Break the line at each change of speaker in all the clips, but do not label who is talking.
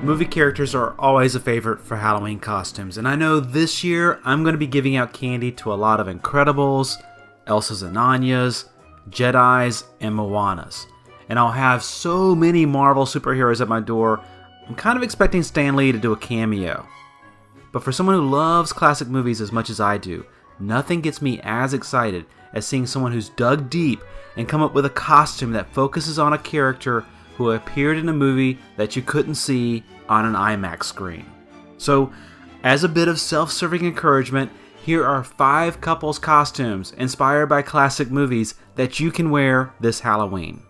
Movie characters are always a favorite for Halloween costumes, and I know this year I'm going to be giving out candy to a lot of Incredibles, Elsa's and Anya's, Jedi's, and Moana's. And I'll have so many Marvel superheroes at my door, I'm kind of expecting Stan Lee to do a cameo. But for someone who loves classic movies as much as I do, nothing gets me as excited as seeing someone who's dug deep and come up with a costume that focuses on a character who appeared in a movie that you couldn't see on an IMAX screen. So, as a bit of self-serving encouragement, here are 5 couples costumes inspired by classic movies that you can wear this Halloween.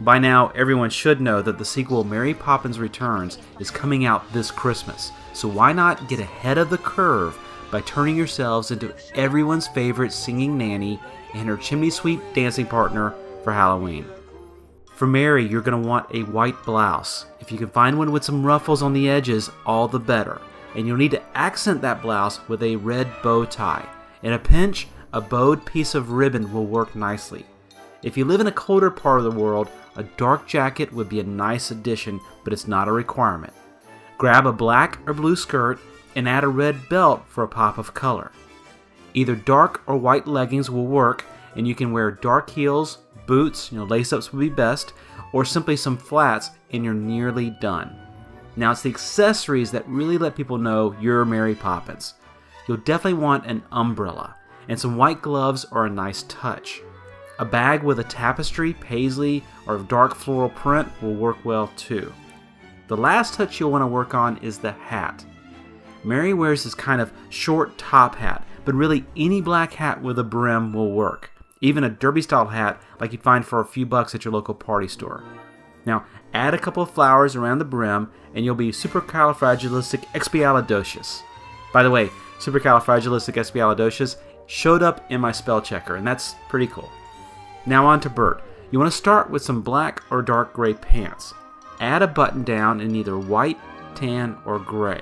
By now, everyone should know that the sequel Mary Poppins Returns is coming out this Christmas, so why not get ahead of the curve by turning yourselves into everyone's favorite singing nanny and her chimney sweep dancing partner for Halloween. For Mary, you're going to want a white blouse. If you can find one with some ruffles on the edges, all the better. And you'll need to accent that blouse with a red bow tie. In a pinch, a bowed piece of ribbon will work nicely. If you live in a colder part of the world, a dark jacket would be a nice addition, but it's not a requirement. Grab a black or blue skirt and add a red belt for a pop of color. Either dark or white leggings will work, and you can wear dark heels, boots, lace-ups would be best, or simply some flats and you're nearly done. Now it's the accessories that really let people know you're Mary Poppins. You'll definitely want an umbrella, and some white gloves are a nice touch. A bag with a tapestry, paisley, or dark floral print will work well too. The last touch you'll want to work on is the hat. Mary wears this kind of short top hat, but really any black hat with a brim will work. Even a derby-style hat like you'd find for a few bucks at your local party store. Now, add a couple of flowers around the brim, and you'll be supercalifragilisticexpialidocious. By the way, supercalifragilisticexpialidocious showed up in my spell checker, and that's pretty cool. Now on to Bert. You want to start with some black or dark gray pants. Add a button down in either white, tan, or gray.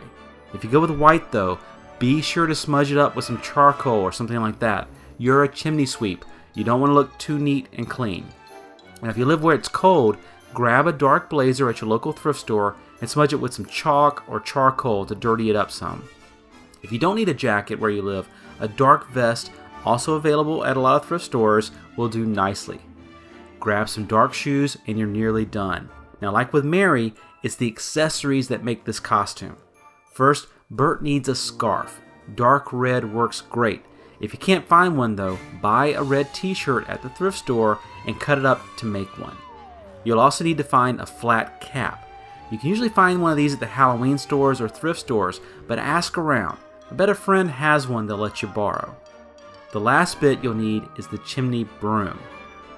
If you go with white though, be sure to smudge it up with some charcoal or something like that. You're a chimney sweep. You don't want to look too neat and clean. And if you live where it's cold, grab a dark blazer at your local thrift store and smudge it with some chalk or charcoal to dirty it up some. If you don't need a jacket where you live, a dark vest, also available at a lot of thrift stores, will do nicely. Grab some dark shoes and you're nearly done. Now, like with Mary, it's the accessories that make this costume. First, Bert needs a scarf. Dark red works great. If you can't find one though, buy a red t-shirt at the thrift store and cut it up to make one. You'll also need to find a flat cap. You can usually find one of these at the Halloween stores or thrift stores, but ask around. I bet a friend has one they'll let you borrow. The last bit you'll need is the chimney broom.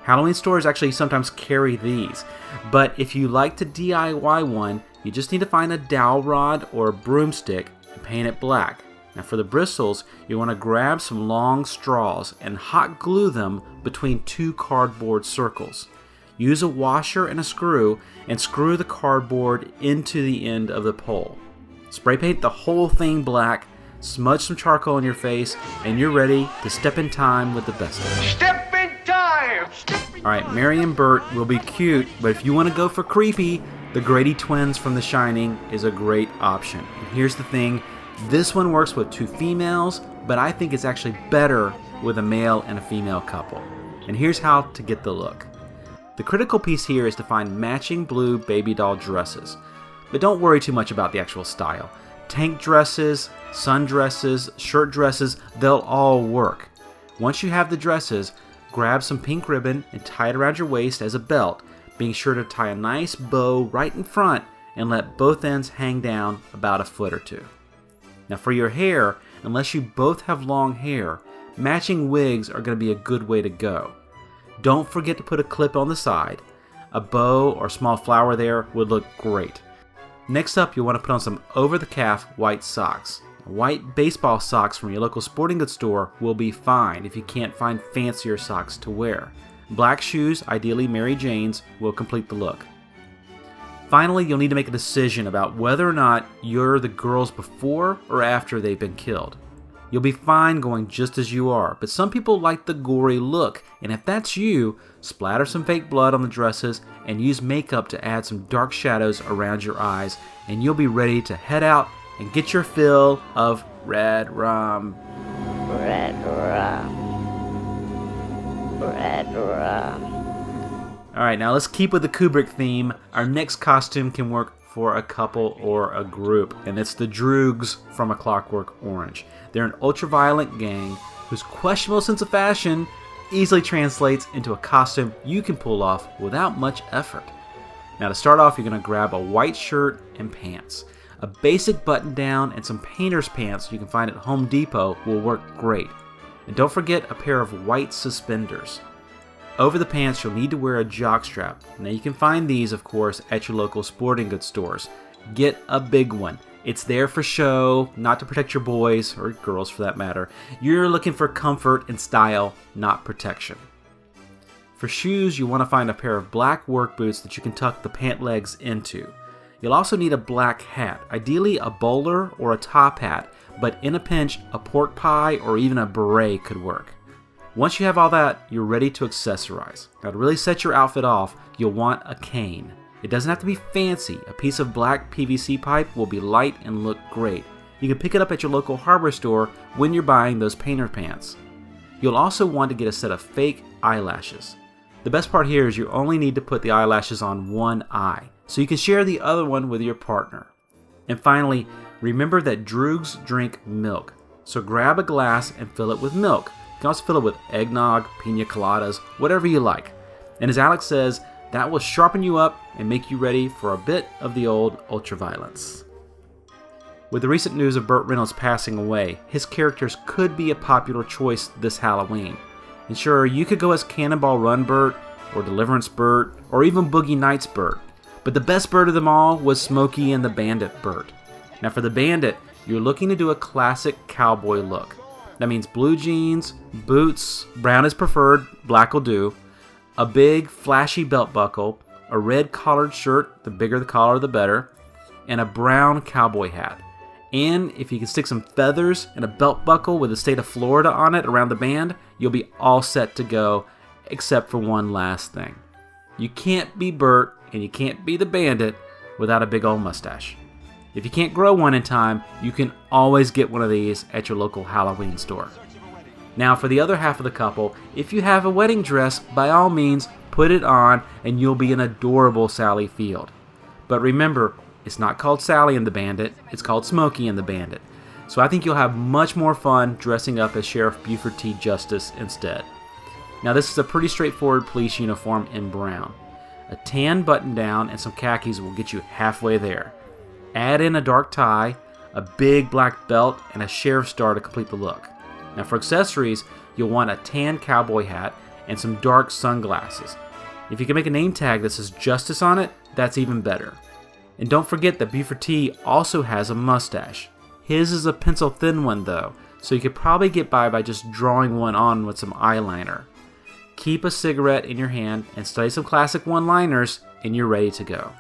Halloween stores actually sometimes carry these, but if you like to DIY one, you just need to find a dowel rod or a broomstick and paint it black. Now for the bristles, you want to grab some long straws and hot glue them between 2 cardboard circles. Use a washer and a screw and screw the cardboard into the end of the pole. Spray paint the whole thing black, smudge some charcoal on your face, and you're ready to step in time with the best of them.
Step in time!
Alright, Mary and Bert will be cute, but if you want to go for creepy, the Grady Twins from The Shining is a great option. And here's the thing, this one works with 2 females, but I think it's actually better with a male and a female couple. And here's how to get the look. The critical piece here is to find matching blue baby doll dresses. But don't worry too much about the actual style. Tank dresses, sundresses, shirt dresses, they'll all work. Once you have the dresses, grab some pink ribbon and tie it around your waist as a belt, being sure to tie a nice bow right in front and let both ends hang down about a foot or 2. Now for your hair, unless you both have long hair, matching wigs are going to be a good way to go. Don't forget to put a clip on the side. A bow or small flower there would look great. Next up, you'll want to put on some over-the-calf white socks. White baseball socks from your local sporting goods store will be fine if you can't find fancier socks to wear. Black shoes, ideally Mary Jane's, will complete the look. Finally, you'll need to make a decision about whether or not you're the girls before or after they've been killed. You'll be fine going just as you are, but some people like the gory look, and if that's you, splatter some fake blood on the dresses and use makeup to add some dark shadows around your eyes, and you'll be ready to head out and get your fill of red rum.
Red rum. Red rum.
Alright, now let's keep with the Kubrick theme. Our next costume can work for a couple or a group, and it's the Droogs from A Clockwork Orange. They're an ultraviolet gang whose questionable sense of fashion easily translates into a costume you can pull off without much effort. Now to start off, you're going to grab a white shirt and pants. A basic button down and some painter's pants you can find at Home Depot will work great. And don't forget a pair of white suspenders. Over the pants, you'll need to wear a jockstrap. Now you can find these, of course, at your local sporting goods stores. Get a big one. It's there for show, not to protect your boys, or girls for that matter. You're looking for comfort and style, not protection. For shoes, you want to find a pair of black work boots that you can tuck the pant legs into. You'll also need a black hat, ideally a bowler or a top hat, but in a pinch, a pork pie or even a beret could work. Once you have all that, you're ready to accessorize. Now to really set your outfit off, you'll want a cane. It doesn't have to be fancy. A piece of black PVC pipe will be light and look great. You can pick it up at your local hardware store when you're buying those painter pants. You'll also want to get a set of fake eyelashes. The best part here is you only need to put the eyelashes on one eye, so you can share the other one with your partner. And finally, remember that Droogs drink milk, so grab a glass and fill it with milk. You can also fill it with eggnog, pina coladas, whatever you like. And as Alex says, that will sharpen you up and make you ready for a bit of the old ultraviolence. With the recent news of Burt Reynolds passing away, his characters could be a popular choice this Halloween. And sure, you could go as Cannonball Run Bert, or Deliverance Bert, or even Boogie Nights Bert. But the best Bert of them all was Smokey and the Bandit Bert. Now for the Bandit, you're looking to do a classic cowboy look. That means blue jeans, boots, brown is preferred, black will do, a big flashy belt buckle, a red collared shirt, the bigger the collar the better, and a brown cowboy hat. And if you can stick some feathers and a belt buckle with the state of Florida on it around the band, you'll be all set to go, except for one last thing. You can't be Bert and you can't be the Bandit without a big old mustache. If you can't grow one in time, you can always get one of these at your local Halloween store. Now for the other half of the couple, if you have a wedding dress, by all means, put it on and you'll be an adorable Sally Field. But remember, it's not called Sally and the Bandit, it's called Smokey and the Bandit. So I think you'll have much more fun dressing up as Sheriff Buford T. Justice instead. Now this is a pretty straightforward police uniform in brown. A tan button down and some khakis will get you halfway there. Add in a dark tie, a big black belt, and a sheriff's star to complete the look. Now for accessories, you'll want a tan cowboy hat and some dark sunglasses. If you can make a name tag that says Justice on it, that's even better. And don't forget that Buford T also has a mustache. His is a pencil thin one though, so you could probably get by just drawing one on with some eyeliner. Keep a cigarette in your hand and study some classic one-liners and you're ready to go.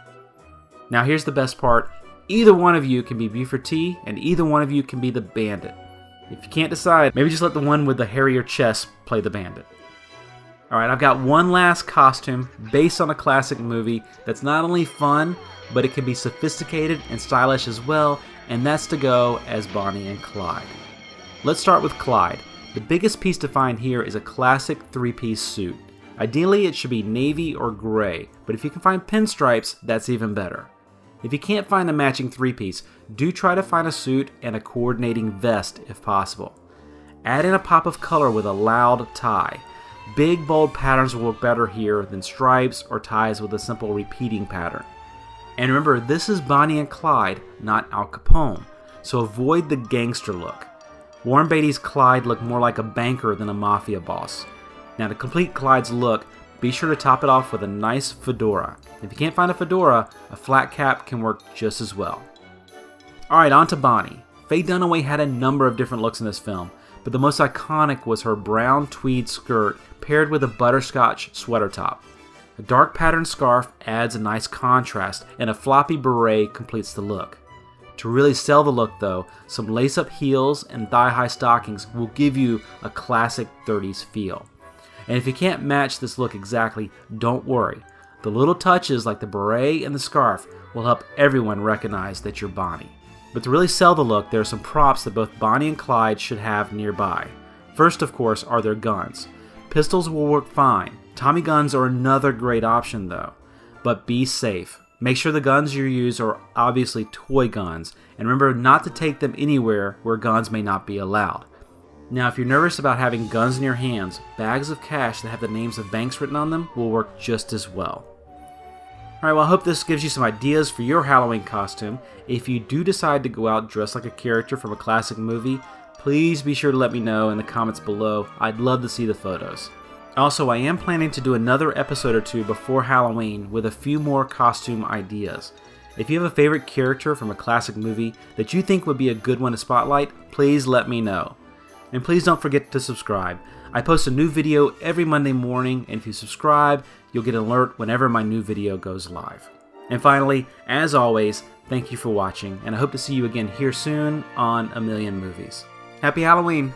Now here's the best part. Either one of you can be Buford T and either one of you can be the Bandit. If you can't decide, maybe just let the one with the hairier chest play the Bandit. Alright, I've got one last costume based on a classic movie that's not only fun, but it can be sophisticated and stylish as well, and that's to go as Bonnie and Clyde. Let's start with Clyde. The biggest piece to find here is a classic three-piece suit. Ideally, it should be navy or gray, but if you can find pinstripes, that's even better. If you can't find a matching three-piece, do try to find a suit and a coordinating vest if possible. Add in a pop of color with a loud tie. Big, bold patterns will work better here than stripes or ties with a simple repeating pattern. And remember, this is Bonnie and Clyde, not Al Capone, so avoid the gangster look. Warren Beatty's Clyde looked more like a banker than a mafia boss. Now to complete Clyde's look, be sure to top it off with a nice fedora. If you can't find a fedora, a flat cap can work just as well. Alright, on to Bonnie. Faye Dunaway had a number of different looks in this film, but the most iconic was her brown tweed skirt paired with a butterscotch sweater top. A dark patterned scarf adds a nice contrast, and a floppy beret completes the look. To really sell the look though, some lace-up heels and thigh-high stockings will give you a classic 30s feel. And if you can't match this look exactly, don't worry. The little touches like the beret and the scarf will help everyone recognize that you're Bonnie. But to really sell the look, there are some props that both Bonnie and Clyde should have nearby. First, of course, are their guns. Pistols will work fine. Tommy guns are another great option though. But be safe. Make sure the guns you use are obviously toy guns, and remember not to take them anywhere where guns may not be allowed. Now, if you're nervous about having guns in your hands, bags of cash that have the names of banks written on them will work just as well. Alright, well, I hope this gives you some ideas for your Halloween costume. If you do decide to go out dressed like a character from a classic movie, please be sure to let me know in the comments below. I'd love to see the photos. Also, I am planning to do another episode or two before Halloween with a few more costume ideas. If you have a favorite character from a classic movie that you think would be a good one to spotlight, please let me know. And please don't forget to subscribe. I post a new video every Monday morning, and if you subscribe, you'll get an alert whenever my new video goes live. And finally, as always, thank you for watching, and I hope to see you again here soon on A Million Movies. Happy Halloween!